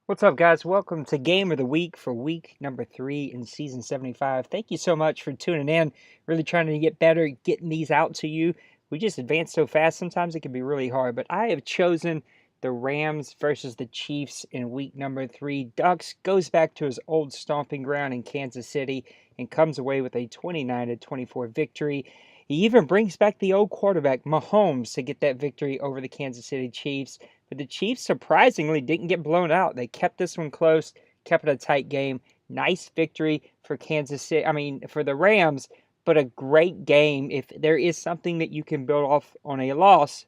What's up, guys? Welcome to Game of the Week for week number 3 in season 75. Thank you so much for tuning in. Really trying to get better, getting these out to you. We just advance so fast, sometimes it can be really hard. But I have chosen the Rams versus the Chiefs in week number 3. Ducks goes back to his old stomping ground in Kansas City and comes away with a 29-24 victory. He even brings back the old quarterback, Mahomes, to get that victory over the Kansas City Chiefs. But the Chiefs surprisingly didn't get blown out. They kept this one close, kept it a tight game. Nice victory for for the Rams, but a great game. If there is something that you can build off on a loss,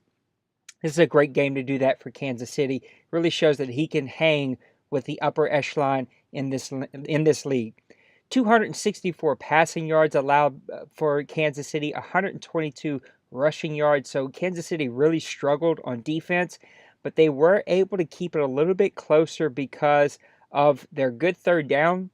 this is a great game to do that for Kansas City. Really shows that he can hang with the upper echelon in this league. 264 passing yards allowed for Kansas City, 122 rushing yards. So Kansas City really struggled on defense, but they were able to keep it a little bit closer because of their good third down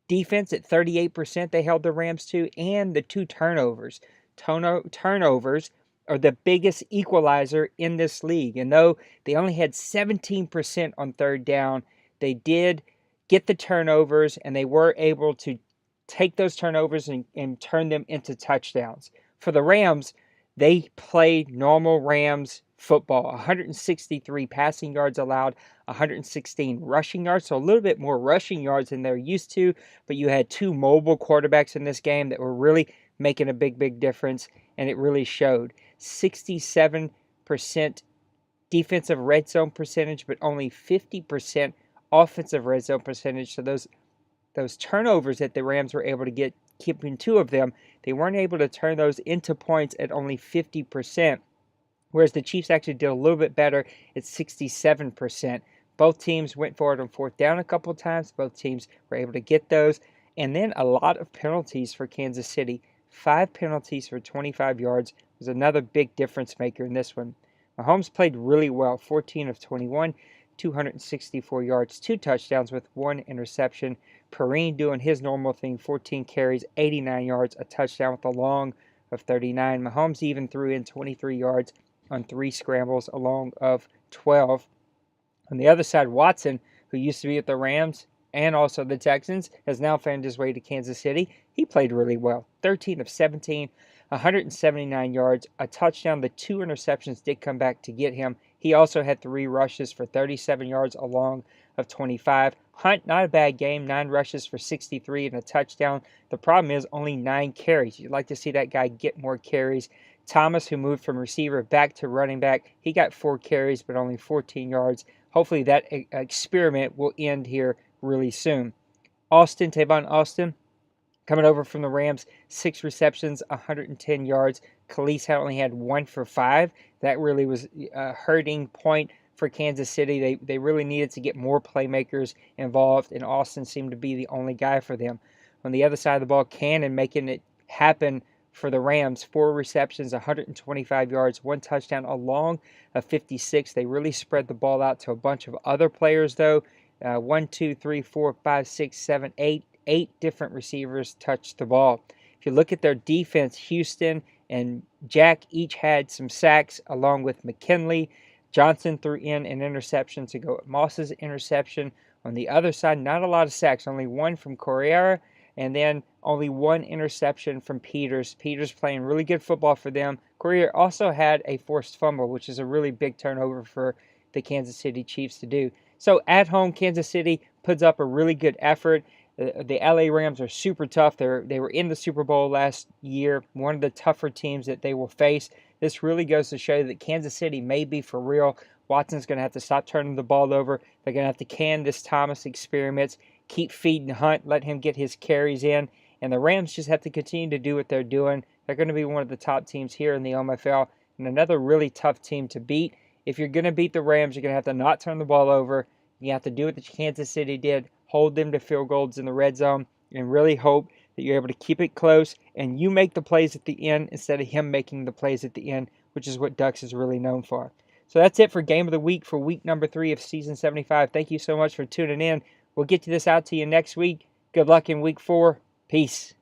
defense at 38% they held the Rams to, and the 2 turnovers. Turnovers are the biggest equalizer in this league. And though they only had 17% on third down, they did get the turnovers, and they were able to take those turnovers and turn them into touchdowns. For the Rams, they played normal Rams football. 163 passing yards allowed, 116 rushing yards, so a little bit more rushing yards than they're used to, but you had 2 mobile quarterbacks in this game that were really making a big difference, and it really showed. 67% defensive red zone percentage, but only 50% offensive red zone percentage. So those turnovers that the Rams were able to get, keeping 2 of them, they weren't able to turn those into points at only 50%, whereas the Chiefs actually did a little bit better at 67%. Both teams went for it on fourth down a couple of times. Both teams were able to get those. And then a lot of penalties for Kansas City. 5 penalties for 25 yards was another big difference maker in this one. Mahomes played really well, 14 of 21, 264 yards, 2 touchdowns with 1 interception. Perrine doing his normal thing, 14 carries, 89 yards, a touchdown with a long of 39. Mahomes even threw in 23 yards on 3 scrambles, along of 12. On the other side, Watson, who used to be at the Rams and also the Texans, has now found his way to Kansas City. He played really well. 13 of 17, 179 yards, a touchdown. The 2 interceptions did come back to get him. He also had 3 rushes for 37 yards, along of 25. Hunt, not a bad game. 9 rushes for 63 and a touchdown. The problem is only 9 carries. You'd like to see that guy get more carries. Thomas, who moved from receiver back to running back, he got 4 carries but only 14 yards. Hopefully that experiment will end here really soon. Tavon Austin, coming over from the Rams, 6 receptions, 110 yards. Khalees only had 1 for 5. That really was a hurting point for Kansas City. They really needed to get more playmakers involved, and Austin seemed to be the only guy for them. On the other side of the ball, Cannon making it happen for the Rams. 4 receptions, 125 yards, 1 touchdown, along of 56. They really spread the ball out to a bunch of other players, though. 1, 2, 3, 4, 5, 6, 7, 8. 8 different receivers touched the ball. If you look at their defense, Houston and Jack each had some sacks, along with McKinley. Johnson threw in an interception to go at Moss's interception. On the other side, not a lot of sacks, only 1 from Correa, and then only 1 interception from Peters. Peters playing really good football for them. Correa also had a forced fumble, which is a really big turnover for the Kansas City Chiefs to do. So at home, Kansas City puts up a really good effort. The LA Rams are super tough. They were in the Super Bowl last year, one of the tougher teams that they will face. This really goes to show that Kansas City may be for real. Watson's going to have to stop turning the ball over. They're going to have to can this Thomas experiments, keep feeding Hunt, let him get his carries in. And the Rams just have to continue to do what they're doing. They're going to be one of the top teams here in the OMFL, and another really tough team to beat. If you're going to beat the Rams, you're going to have to not turn the ball over. You have to do what the Kansas City did, hold them to field goals in the red zone, and really hope that you're able to keep it close and you make the plays at the end instead of him making the plays at the end, which is what Ducks is really known for. So that's it for Game of the Week for week number 3 of Season 75. Thank you so much for tuning in. We'll get this out to you next week. Good luck in week 4. Peace.